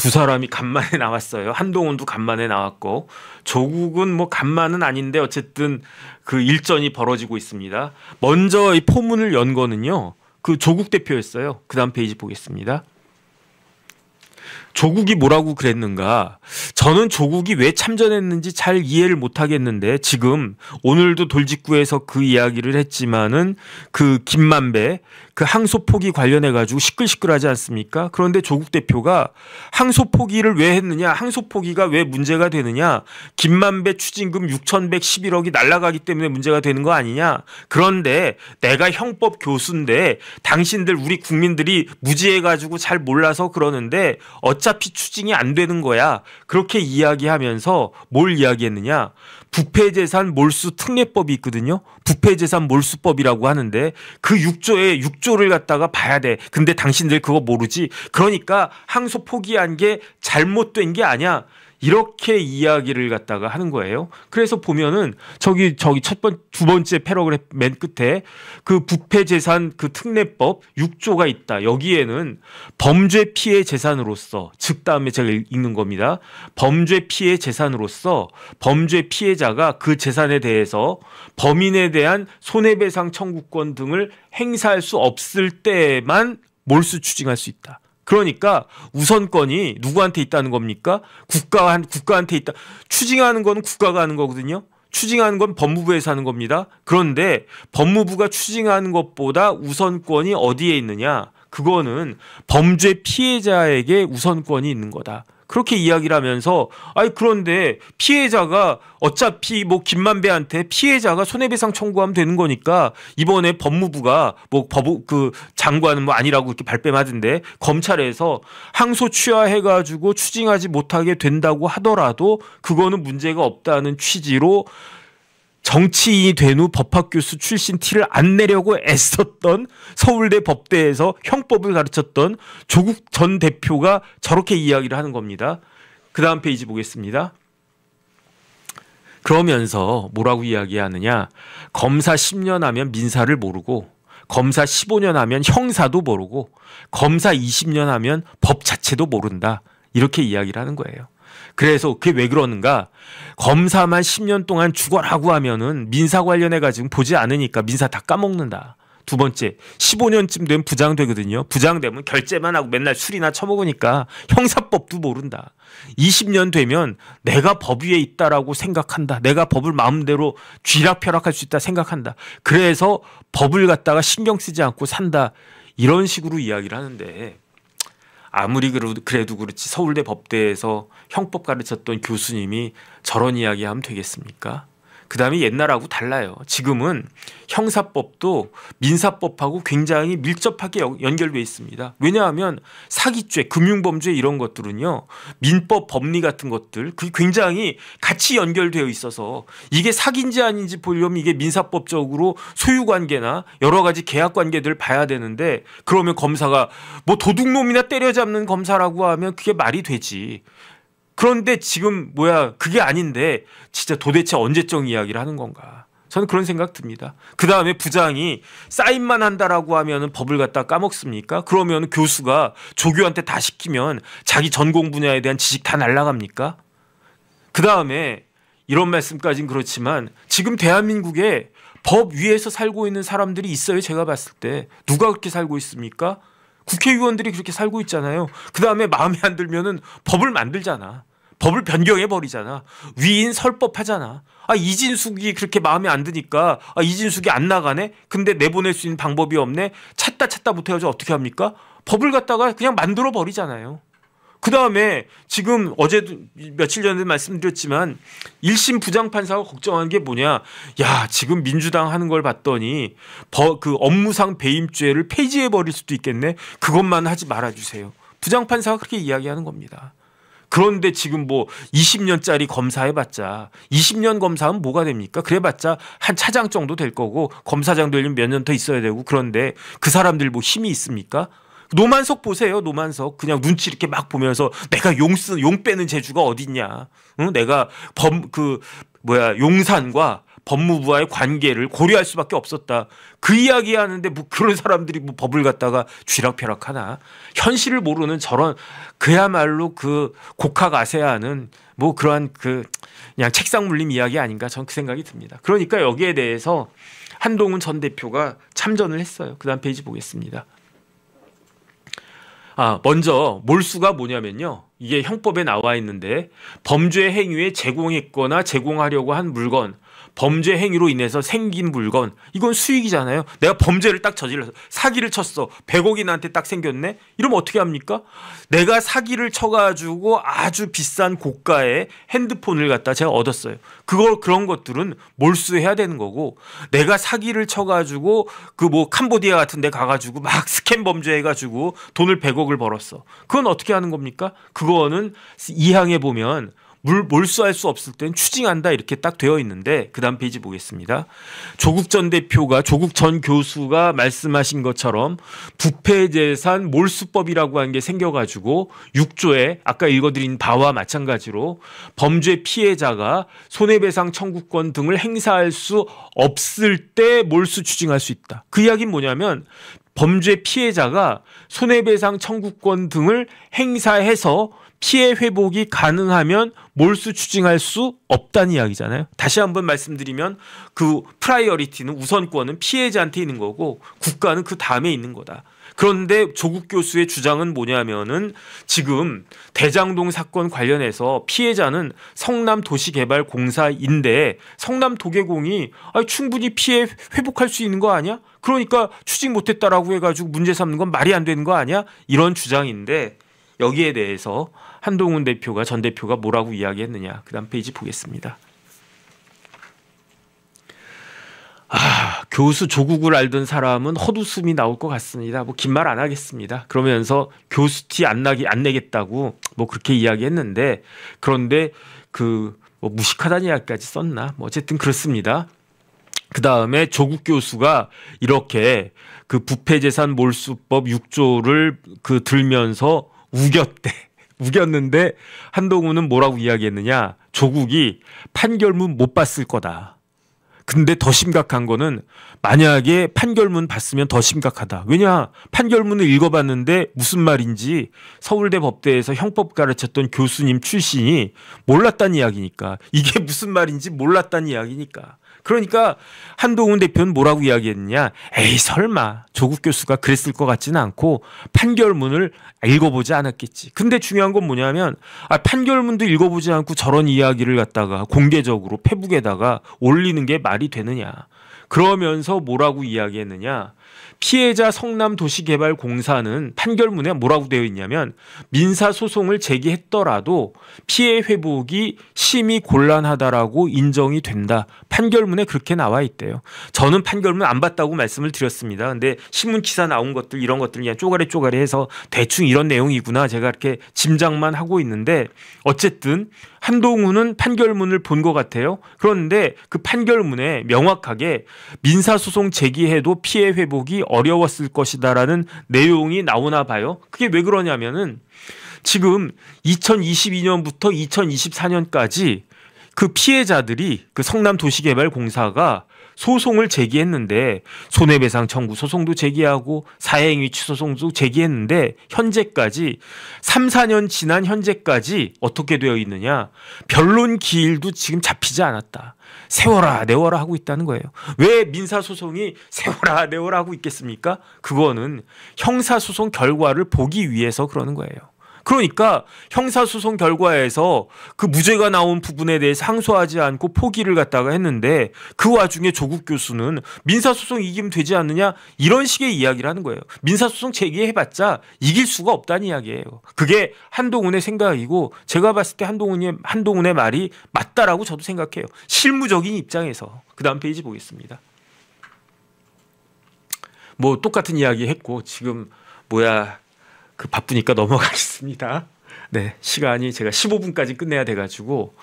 두 사람이 간만에 나왔어요. 한동훈도 간만에 나왔고 조국은 뭐 간만은 아닌데 어쨌든 그 일전이 벌어지고 있습니다. 먼저 이 포문을 연 거는요. 그 조국 대표였어요. 그 다음 페이지 보겠습니다. 조국이 뭐라고 그랬는가? 저는 조국이 왜 참전했는지 잘 이해를 못하겠는데 지금 오늘도 돌직구에서 그 이야기를 했지만은 그 김만배 그 항소 포기 관련해 가지고 시끌시끌하지 않습니까? 그런데 조국 대표가 항소 포기를 왜 했느냐? 항소 포기가 왜 문제가 되느냐? 김만배 추징금 6,111억이 날아가기 때문에 문제가 되는 거 아니냐? 그런데 내가 형법 교수인데 당신들 우리 국민들이 무지해 가지고 잘 몰라서 그러는데 어차피 추징이 안 되는 거야. 그렇게 이야기하면서 뭘 이야기했느냐? 부패재산 몰수 특례법이 있거든요. 부패재산 몰수법이라고 하는데 그 6조에 6조를 갖다가 봐야 돼. 근데 당신들 그거 모르지. 그러니까 항소 포기한 게 잘못된 게 아니야. 이렇게 이야기를 갖다가 하는 거예요. 그래서 보면은 저기 두 번째 패러그래프 맨 끝에 그 부패재산 그 특례법 6조가 있다. 여기에는 범죄 피해 재산으로서 즉 다음에 제가 읽는 겁니다. 범죄 피해 재산으로서 범죄 피해자가 그 재산에 대해서 범인에 대한 손해배상 청구권 등을 행사할 수 없을 때만 몰수 추징할 수 있다. 그러니까 우선권이 누구한테 있다는 겁니까? 국가한테 있다. 추징하는 건 국가가 하는 거거든요. 추징하는 건 법무부에서 하는 겁니다. 그런데 법무부가 추징하는 것보다 우선권이 어디에 있느냐? 그거는 범죄 피해자에게 우선권이 있는 거다. 그렇게 이야기를 하면서 그런데 피해자가 어차피 뭐 김만배한테 피해자가 손해배상 청구하면 되는 거니까 이번에 법무부가 뭐 그 장관은 뭐 아니라고 이렇게 발뺌하던데 검찰에서 항소 취하해 가지고 추징하지 못하게 된다고 하더라도 그거는 문제가 없다는 취지로 정치인이 된 후 법학교수 출신 티를 안 내려고 애썼던 서울대 법대에서 형법을 가르쳤던 조국 전 대표가 저렇게 이야기를 하는 겁니다. 그 다음 페이지 보겠습니다. 그러면서 뭐라고 이야기하느냐. 검사 10년 하면 민사를 모르고 검사 15년 하면 형사도 모르고 검사 20년 하면 법 자체도 모른다. 이렇게 이야기를 하는 거예요. 그래서 그게 왜 그러는가? 검사만 10년 동안 죽어라고 하면은 민사 관련해 가지고 보지 않으니까 민사 다 까먹는다. 두 번째, 15년쯤 되면 부장되거든요. 부장되면 결제만 하고 맨날 술이나 처먹으니까 형사법도 모른다. 20년 되면 내가 법 위에 있다라고 생각한다. 내가 법을 마음대로 쥐락펴락할 수 있다 생각한다. 그래서 법을 갖다가 신경 쓰지 않고 산다. 이런 식으로 이야기를 하는데 아무리 그래도 그렇지 서울대 법대에서 형법 가르쳤던 교수님이 저런 이야기하면 되겠습니까? 그 다음에 옛날하고 달라요. 지금은 형사법도 민사법하고 굉장히 밀접하게 연결돼 있습니다. 왜냐하면 사기죄, 금융범죄 이런 것들은요. 민법 법리 같은 것들 그게 굉장히 같이 연결되어 있어서 이게 사기인지 아닌지 보려면 이게 민사법적으로 소유관계나 여러 가지 계약관계들을 봐야 되는데 그러면 검사가 뭐 도둑놈이나 때려잡는 검사라고 하면 그게 말이 되지. 그런데 지금 그게 아닌데 진짜 도대체 언제적 이야기를 하는 건가. 저는 그런 생각 듭니다. 그 다음에 부장이 사인만 한다라고 하면 법을 갖다 까먹습니까? 그러면 교수가 조교한테 다 시키면 자기 전공 분야에 대한 지식 다 날아갑니까? 그 다음에 이런 말씀까지는 그렇지만 지금 대한민국에 법 위에서 살고 있는 사람들이 있어요. 제가 봤을 때. 누가 그렇게 살고 있습니까? 국회의원들이 그렇게 살고 있잖아요. 그 다음에 마음에 안 들면은 법을 만들잖아. 법을 변경해 버리잖아. 위인 설법하잖아. 이진숙이 그렇게 마음에 안 드니까 이진숙이 안 나가네. 근데 내보낼 수 있는 방법이 없네. 찾다 못해가지고 어떻게 합니까? 법을 갖다가 그냥 만들어 버리잖아요. 그 다음에 지금 어제도 며칠 전에 말씀드렸지만 1심 부장판사가 걱정한 게 뭐냐. 야 지금 민주당 하는 걸 봤더니 그 업무상 배임죄를 폐지해 버릴 수도 있겠네. 그것만 하지 말아주세요. 부장판사가 그렇게 이야기하는 겁니다. 그런데 지금 뭐 20년짜리 검사해봤자 20년 검사하면 뭐가 됩니까? 그래봤자 한 차장 정도 될 거고 검사장 되려면 몇 년 더 있어야 되고 그런데 그 사람들 뭐 힘이 있습니까? 노만석 보세요. 노만석 그냥 눈치 이렇게 막 보면서 내가 용 빼는 재주가 어딨냐? 응? 내가 용산과 법무부와의 관계를 고려할 수밖에 없었다. 그 이야기 하는데 뭐 그런 사람들이 뭐 법을 갖다가 쥐락펴락하나. 현실을 모르는 저런 그야말로 그 곡하가세하는 뭐 그러한 그 그냥 책상 물림 이야기 아닌가 저는 그 생각이 듭니다. 그러니까 여기에 대해서 한동훈 전 대표가 참전을 했어요. 그 다음 페이지 보겠습니다. 먼저 몰수가 뭐냐면요. 이게 형법에 나와 있는데 범죄 행위에 제공했거나 제공하려고 한 물건, 범죄 행위로 인해서 생긴 물건, 이건 수익이잖아요. 내가 범죄를 딱 저질러서 사기를 쳤어. 100억이 나한테 딱 생겼네. 이러면 어떻게 합니까? 내가 사기를 쳐가지고 아주 비싼 고가의 핸드폰을 갖다 제가 얻었어요. 그런 것들은 몰수해야 되는 거고, 내가 사기를 쳐가지고 그 뭐 캄보디아 같은 데 가가지고 막 스캠 범죄해가지고 돈을 100억을 벌었어. 그건 어떻게 하는 겁니까? 그거는 2항에 보면 몰수할 수 없을 땐 추징한다 이렇게 딱 되어 있는데, 그 다음 페이지 보겠습니다. 조국 전 교수가 말씀하신 것처럼 부패재산 몰수법이라고 하는 게 생겨가지고 6조에 아까 읽어드린 바와 마찬가지로 범죄 피해자가 손해배상 청구권 등을 행사할 수 없을 때 몰수 추징할 수 있다. 그 이야기는 뭐냐면 범죄 피해자가 손해배상 청구권 등을 행사해서 피해 회복이 가능하면 몰수 추징할 수 없다는 이야기잖아요. 다시 한번 말씀드리면 그 프라이어리티는 우선권은 피해자한테 있는 거고 국가는 그 다음에 있는 거다. 그런데 조국 교수의 주장은 뭐냐면은 지금 대장동 사건 관련해서 피해자는 성남도시개발공사인데 성남도계공이 충분히 피해 회복할 수 있는 거 아니야? 그러니까 추징 못했다라고 해가지고 문제 삼는 건 말이 안 되는 거 아니야? 이런 주장인데, 여기에 대해서 한동훈 전 대표가 뭐라고 이야기했느냐. 그 다음 페이지 보겠습니다. 교수 조국을 알던 사람은 헛웃음이 나올 것 같습니다. 뭐 긴 말 안 하겠습니다. 그러면서 교수 티 안 내겠다고 뭐 그렇게 이야기했는데, 그런데 그 뭐 무식하다는 이야기까지 썼나? 뭐 어쨌든 그렇습니다. 그 다음에 조국 교수가 이렇게 그 부패재산 몰수법 6조를 그 들면서 우겼는데 한동훈은 뭐라고 이야기했느냐. 조국이 판결문 못 봤을 거다. 근데 더 심각한 거는 만약에 판결문 봤으면 더 심각하다. 왜냐? 판결문을 읽어봤는데 무슨 말인지 서울대 법대에서 형법 가르쳤던 교수님 출신이 몰랐다는 이야기니까. 이게 무슨 말인지 몰랐다는 이야기니까. 그러니까 한동훈 대표는 뭐라고 이야기했느냐. 에이 설마 조국 교수가 그랬을 것 같지는 않고 판결문을 읽어보지 않았겠지. 근데 중요한 건 뭐냐면 판결문도 읽어보지 않고 저런 이야기를 갖다가 공개적으로 페북에다가 올리는 게 말이 되느냐. 그러면서 뭐라고 이야기했느냐. 피해자 성남도시개발공사는 판결문에 뭐라고 되어 있냐면 민사소송을 제기했더라도 피해 회복이 심히 곤란하다라고 인정이 된다. 판결문에 그렇게 나와 있대요. 저는 판결문 안 봤다고 말씀을 드렸습니다. 근데 신문 기사 나온 것들 이런 것들 그냥 쪼가리 해서 대충 이런 내용이구나 제가 이렇게 짐작만 하고 있는데, 어쨌든 한동훈은 판결문을 본 것 같아요. 그런데 그 판결문에 명확하게 민사소송 제기해도 피해 회복이 어려웠을 것이다라는 내용이 나오나 봐요. 그게 왜 그러냐면은 지금 2022년부터 2024년까지 그 피해자들이 그 성남도시개발공사가 소송을 제기했는데 손해배상 청구 소송도 제기하고 사행위 취소송도 제기했는데 현재까지 3, 4년 지난 현재까지 어떻게 되어 있느냐. 변론 기일도 지금 잡히지 않았다. 세워라 내워라 하고 있다는 거예요. 왜 민사소송이 세워라 내워라 하고 있겠습니까? 그거는 형사소송 결과를 보기 위해서 그러는 거예요. 그러니까 형사소송 결과에서 그 무죄가 나온 부분에 대해서 항소하지 않고 포기를 갖다가 했는데 그 와중에 조국 교수는 민사소송 이기면 되지 않느냐 이런 식의 이야기를 하는 거예요. 민사소송 제기해봤자 이길 수가 없다는 이야기예요. 그게 한동훈의 생각이고 제가 봤을 때 한동훈의 말이 맞다라고 저도 생각해요. 실무적인 입장에서. 그 다음 페이지 보겠습니다. 뭐 똑같은 이야기 했고 지금 그 바쁘니까 넘어가겠습니다. 네, 시간이 제가 15분까지 끝내야 돼가지고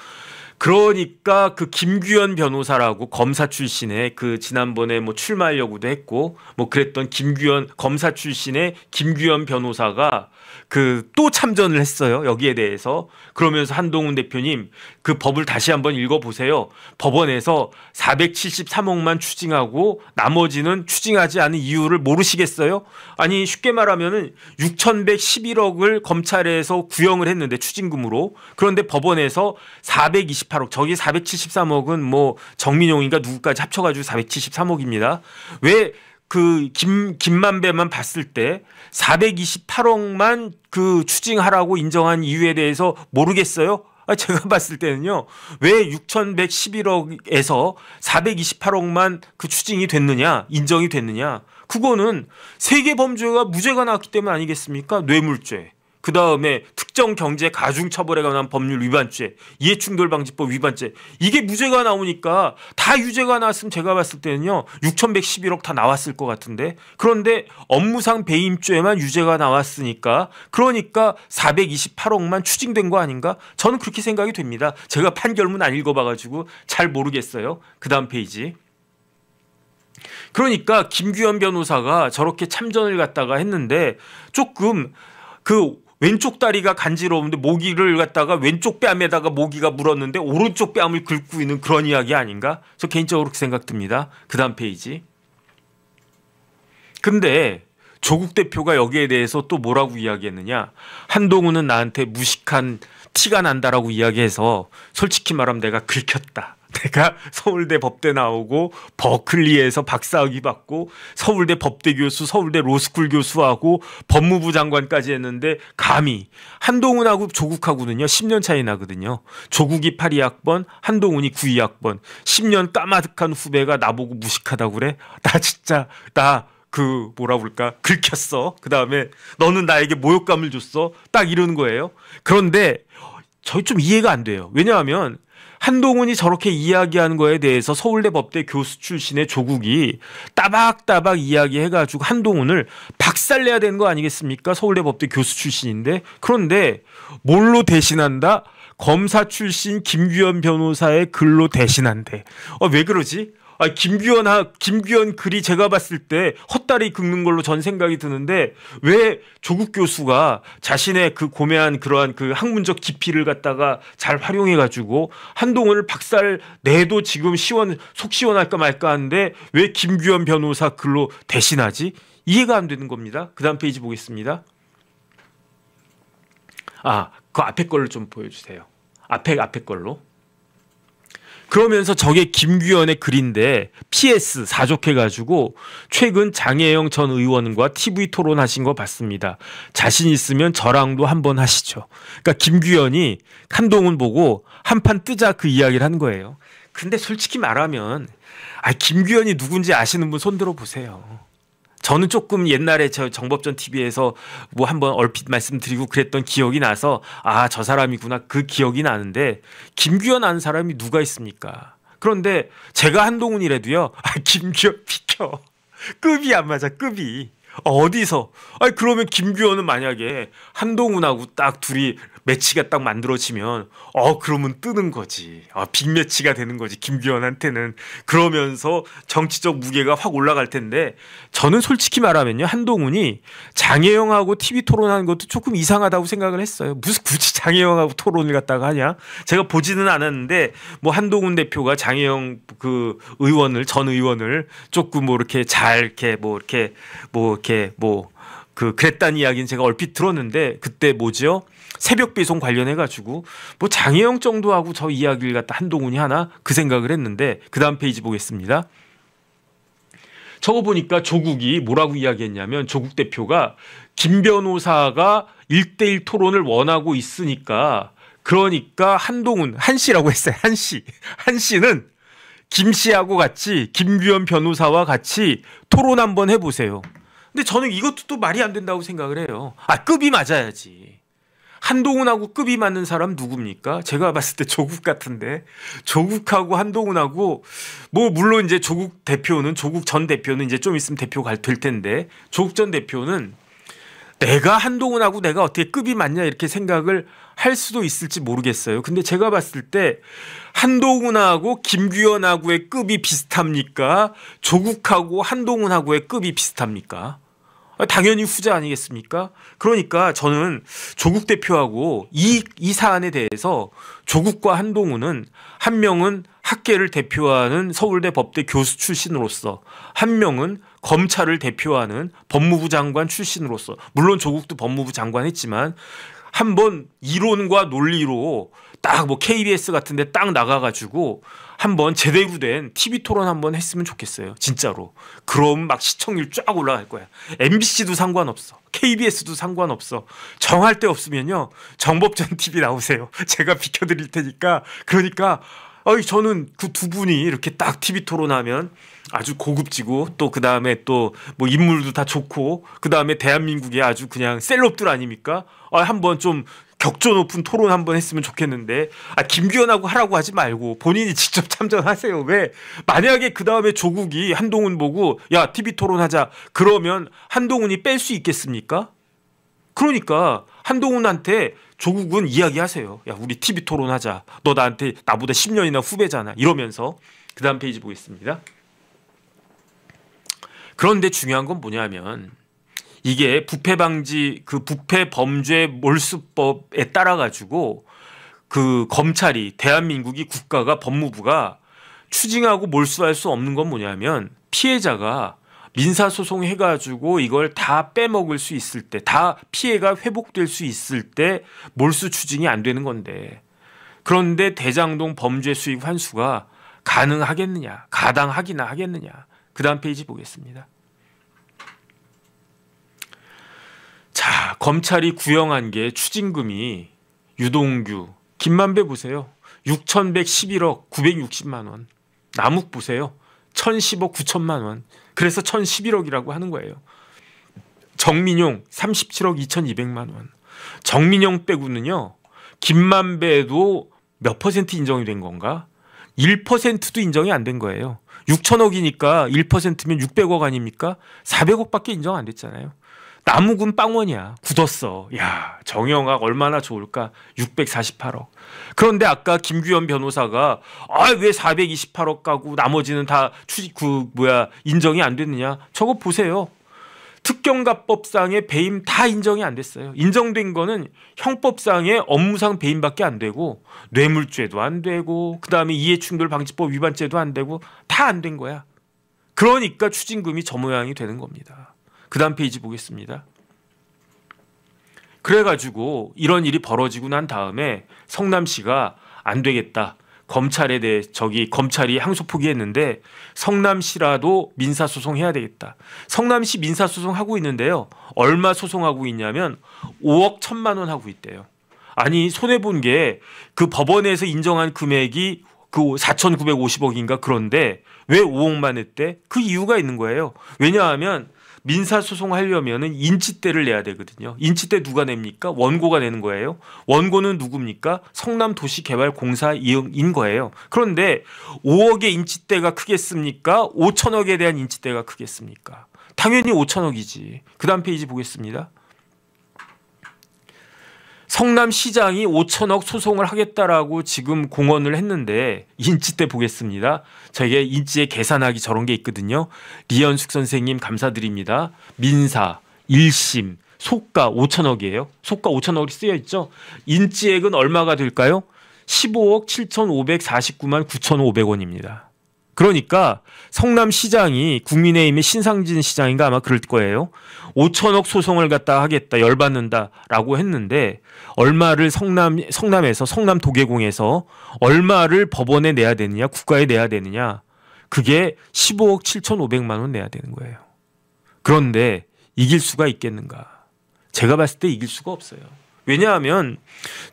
그러니까 그 김규현 변호사라고 검사 출신의 그 지난번에 뭐 출마하려고도 했고 뭐 그랬던 김규현 검사 출신의 김규현 변호사가 그 또 참전을 했어요. 여기에 대해서. 그러면서 한동훈 대표님 그 법을 다시 한번 읽어보세요. 법원에서 473억만 추징하고 나머지는 추징하지 않은 이유를 모르시겠어요? 아니 쉽게 말하면은 6,111억을 검찰에서 구형을 했는데 추징금으로. 그런데 법원에서 428억 저기 473억은 뭐 정민용인가 누구까지 합쳐가지고 473억입니다. 왜 그 김만배만 봤을 때 428억만 그 추징하라고 인정한 이유에 대해서 모르겠어요? 제가 봤을 때는요. 왜 6,111억에서 428억만 그 추징이 됐느냐, 인정이 됐느냐? 그거는 세계 범죄가 무죄가 나왔기 때문 아니겠습니까? 뇌물죄. 그 다음에 특정 경제 가중처벌에 관한 법률 위반죄, 이해충돌방지법 위반죄 이게 무죄가 나오니까 다 유죄가 나왔으면 제가 봤을 때는요 6,111억 다 나왔을 것 같은데 그런데 업무상 배임죄만 유죄가 나왔으니까 그러니까 428억만 추징된 거 아닌가? 저는 그렇게 생각이 됩니다. 제가 판결문 안 읽어봐가지고 잘 모르겠어요. 그 다음 페이지. 그러니까 김규현 변호사가 저렇게 참전을 갖다가 했는데 조금 그 왼쪽 다리가 간지러운데 모기를 갖다가 왼쪽 뺨에다가 모기가 물었는데 오른쪽 뺨을 긁고 있는 그런 이야기 아닌가? 저 개인적으로 그렇게 생각됩니다. 그 다음 페이지. 근데 조국 대표가 여기에 대해서 또 뭐라고 이야기했느냐. 한동훈은 나한테 무식한 티가 난다라고 이야기해서 솔직히 말하면 내가 긁혔다. 내가 서울대 법대 나오고 버클리에서 박사학위 받고 서울대 법대 교수, 서울대 로스쿨 교수하고 법무부 장관까지 했는데 감히 한동훈하고 조국하고는요 10년 차이 나거든요. 조국이 82학번, 한동훈이 92학번. 10년 까마득한 후배가 나보고 무식하다고 그래? 나 진짜 그 뭐라 그럴까 긁혔어. 그 다음에 너는 나에게 모욕감을 줬어. 딱 이러는 거예요. 그런데 저희 좀 이해가 안 돼요. 왜냐하면 한동훈이 저렇게 이야기하는 거에 대해서 서울대 법대 교수 출신의 조국이 따박따박 이야기해가지고 한동훈을 박살내야 되는 거 아니겠습니까? 서울대 법대 교수 출신인데. 그런데 뭘로 대신한다? 검사 출신 김규현 변호사의 글로 대신한대. 왜 그러지? 김규현 글이 제가 봤을 때 헛다리 긁는 걸로 전 생각이 드는데 왜 조국 교수가 자신의 그 고매한 그러한 그 학문적 깊이를 갖다가 잘 활용해가지고 한동훈을 박살 내도 지금 속 시원할까 말까 하는데 왜 김규현 변호사 글로 대신하지? 이해가 안 되는 겁니다. 그 다음 페이지 보겠습니다. 그 앞에 걸로 좀 보여주세요. 앞에 걸로. 그러면서 저게 김규현의 글인데 PS 사족해가지고 최근 장혜영 전 의원과 TV 토론하신 거 봤습니다. 자신 있으면 저랑도 한번 하시죠. 그러니까 김규현이 한동훈 보고 한판 뜨자 그 이야기를 한 거예요. 근데 솔직히 말하면 김규현이 누군지 아시는 분 손들어 보세요. 저는 조금 옛날에 저 정법전 TV에서 뭐 한번 얼핏 말씀드리고 그랬던 기억이 나서 저 사람이구나 그 기억이 나는데 김규현 아는 사람이 누가 있습니까? 그런데 제가 한동훈이라도요. 김규현 비켜. 급이 안 맞아 급이. 어디서? 그러면 김규현은 만약에 한동훈하고 딱 둘이 매치가 딱 만들어지면 그러면 뜨는 거지. 빅매치가 되는 거지 김규현한테는. 그러면서 정치적 무게가 확 올라갈 텐데 저는 솔직히 말하면요 한동훈이 장혜영하고 TV 토론하는 것도 조금 이상하다고 생각을 했어요. 무슨 굳이 장혜영하고 토론을 갖다가 하냐? 제가 보지는 않았는데 뭐 한동훈 대표가 장혜영 그 전 의원을 조금 뭐 이렇게 잘 그랬다는 이야기는 제가 얼핏 들었는데 그때 뭐죠? 새벽 배송 관련해 가지고 뭐 장혜영 정도하고 저 이야기를 갖다 한동훈이 하나 그 생각을 했는데 그 다음 페이지 보겠습니다. 저거 보니까 조국이 뭐라고 이야기했냐면 조국 대표가 김 변호사가 1대1 토론을 원하고 있으니까 그러니까 한씨라고 했어요. 한씨는 김 씨하고 같이 김규현 변호사와 같이 토론 한번 해보세요. 근데 저는 이것도 또 말이 안 된다고 생각을 해요. 급이 맞아야지. 한동훈하고 급이 맞는 사람 누굽니까? 제가 봤을 때 조국 같은데 조국하고 한동훈하고 뭐 물론 이제 조국 전 대표는 이제 좀 있으면 대표가 될 텐데 조국 전 대표는 내가 한동훈하고 내가 어떻게 급이 맞냐 이렇게 생각을 할 수도 있을지 모르겠어요. 근데 제가 봤을 때 한동훈하고 김규현하고의 급이 비슷합니까? 조국하고 한동훈하고의 급이 비슷합니까? 당연히 후자 아니겠습니까? 그러니까 저는 조국 대표하고 이 사안에 대해서 조국과 한동훈은 한 명은 학계를 대표하는 서울대 법대 교수 출신으로서 한 명은 검찰을 대표하는 법무부 장관 출신으로서 물론 조국도 법무부 장관 했지만 한번 이론과 논리로 딱 뭐 KBS 같은데 딱 나가가지고 한번 제대로 된 TV 토론 한번 했으면 좋겠어요. 진짜로. 그럼 막 시청률 쫙 올라갈 거야. MBC도 상관없어. KBS도 상관없어. 정할 데 없으면요. 정법전 TV 나오세요. 제가 비켜드릴 테니까. 그러니까 저는 그 두 분이 이렇게 딱 TV 토론하면 아주 고급지고 또 그 다음에 또 뭐 인물도 다 좋고 그 다음에 대한민국의 아주 그냥 셀럽들 아닙니까? 한번 좀 격조 높은 토론 한번 했으면 좋겠는데 김규현하고 하라고 하지 말고 본인이 직접 참전하세요. 왜? 만약에 그 다음에 조국이 한동훈 보고 야 TV 토론하자 그러면 한동훈이 뺄 수 있겠습니까? 그러니까 한동훈한테 조국은 이야기하세요. 야 우리 TV 토론하자. 너 나보다 10년이나 후배잖아. 이러면서 그 다음 페이지 보겠습니다. 그런데 중요한 건 뭐냐면 이게 부패 방지 그 부패 범죄 몰수법에 따라 가지고 그 검찰이 대한민국이 국가가 법무부가 추징하고 몰수할 수 없는 건 뭐냐면 피해자가 민사소송 해가지고 이걸 다 빼먹을 수 있을 때 다 피해가 회복될 수 있을 때 몰수 추징이 안 되는 건데 그런데 대장동 범죄 수익 환수가 가능하겠느냐 가당하기나 하겠느냐 그 다음 페이지 보겠습니다. 자, 검찰이 구형한 게 추징금이 유동규, 김만배 보세요. 6,111억 960만 원. 남욱 보세요. 1,010억 9천만 원. 그래서 1,011억이라고 하는 거예요. 정민용 37억 2,200만 원. 정민용 빼고는요. 김만배도 몇 퍼센트 인정이 된 건가? 1%도 인정이 안 된 거예요. 6천억이니까 1%면 600억 아닙니까? 400억밖에 인정 안 됐잖아요. 남욱은 빵원이야. 굳었어. 야, 정영학 얼마나 좋을까? 648억. 그런데 아까 김규현 변호사가 왜 428억 가고 나머지는 다 인정이 안 됐느냐? 저거 보세요. 특경가법상의 배임 다 인정이 안 됐어요. 인정된 거는 형법상의 업무상 배임밖에 안 되고 뇌물죄도 안 되고 그다음에 이해충돌방지법 위반죄도 안 되고 다 안 된 거야. 그러니까 추징금이 저 모양이 되는 겁니다. 그 다음 페이지 보겠습니다. 그래가지고 이런 일이 벌어지고 난 다음에 성남시가 안 되겠다. 검찰에 대해 검찰이 항소 포기했는데 성남시라도 민사소송해야 되겠다. 성남시 민사소송하고 있는데요. 얼마 소송하고 있냐면 5억 1,000만 원 하고 있대요. 아니 손해본 게 그 법원에서 인정한 금액이 그 4,950억인가 그런데 왜 5억만 했대? 그 이유가 있는 거예요. 왜냐하면 민사소송 하려면은 인치대를 내야 되거든요. 인치대 누가 냅니까? 원고가 내는 거예요. 원고는 누굽니까? 성남도시개발공사인 거예요. 그런데 5억의 인치대가 크겠습니까? 5천억에 대한 인치대가 크겠습니까? 당연히 5천억이지. 그 다음 페이지 보겠습니다. 성남시장이 5천억 소송을 하겠다라고 지금 공언을 했는데 인치대 보겠습니다. 저에게 인치에 계산하기 저런 게 있거든요. 리현숙 선생님 감사드립니다. 민사 1심 소가 5천억이에요. 소가 5천억이 쓰여 있죠. 인치액은 얼마가 될까요? 15억 7,549만 9,500원입니다. 그러니까 성남시장이 국민의힘의 신상진 시장인가 아마 그럴 거예요. 5천억 소송을 갖다 하겠다 열받는다라고 했는데 얼마를 성남에서 성남도계공에서 얼마를 법원에 내야 되느냐 국가에 내야 되느냐 그게 15억 7,500만 원 내야 되는 거예요. 그런데 이길 수가 있겠는가? 제가 봤을 때 이길 수가 없어요. 왜냐하면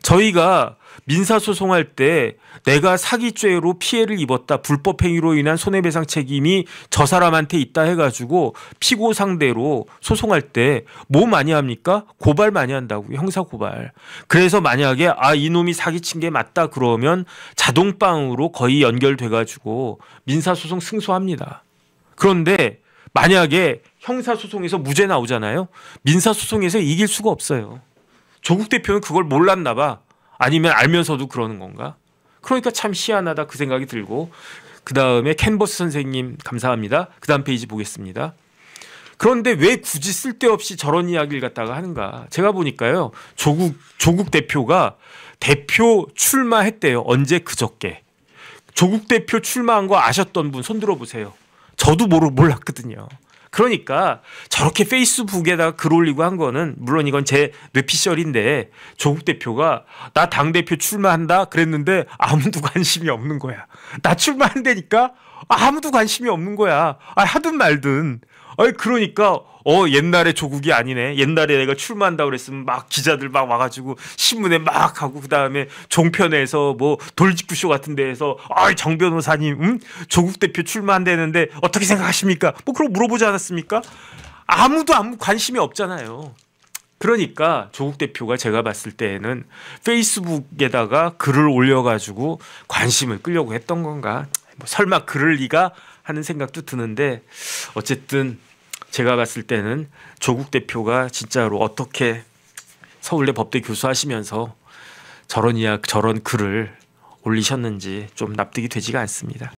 저희가 민사소송할 때 내가 사기죄로 피해를 입었다. 불법행위로 인한 손해배상 책임이 저 사람한테 있다 해가지고 피고 상대로 소송할 때 뭐 많이 합니까? 고발 많이 한다고요. 형사고발. 그래서 만약에 이놈이 사기친 게 맞다 그러면 자동빵으로 거의 연결돼가지고 민사소송 승소합니다. 그런데 만약에 형사소송에서 무죄 나오잖아요. 민사소송에서 이길 수가 없어요. 조국 대표는 그걸 몰랐나 봐. 아니면 알면서도 그러는 건가? 그러니까 참 희한하다 그 생각이 들고, 그 다음에 캔버스 선생님 감사합니다. 그 다음 페이지 보겠습니다. 그런데 왜 굳이 쓸데없이 저런 이야기를 갖다가 하는가? 제가 보니까요. 조국 대표가 대표 출마했대요. 언제? 그저께. 조국 대표 출마한 거 아셨던 분 손 들어보세요. 저도 몰랐거든요. 그러니까 저렇게 페이스북에다가 글 올리고 한 거는, 물론 이건 제 뇌피셜인데, 조국 대표가 나 당대표 출마한다 그랬는데 아무도 관심이 없는 거야. 나 출마한다니까 아무도 관심이 없는 거야. 하든 말든. 그러니까 옛날에 조국이 아니네. 옛날에 내가 출마한다고 그랬으면 막 기자들 막 와가지고 신문에 막 하고, 그 다음에 종편에서 뭐 돌직구쇼 같은 데에서 정 변호사님 조국 대표 출마한다는데 어떻게 생각하십니까? 뭐 그런 물어보지 않았습니까? 아무 관심이 없잖아요. 그러니까 조국 대표가 제가 봤을 때에는 페이스북에다가 글을 올려가지고 관심을 끌려고 했던 건가? 뭐 설마 그럴 리가 하는 생각도 드는데, 어쨌든 제가 봤을 때는 조국 대표가 진짜로 어떻게 서울대 법대 교수하시면서 저런 글을 올리셨는지 좀 납득이 되지가 않습니다.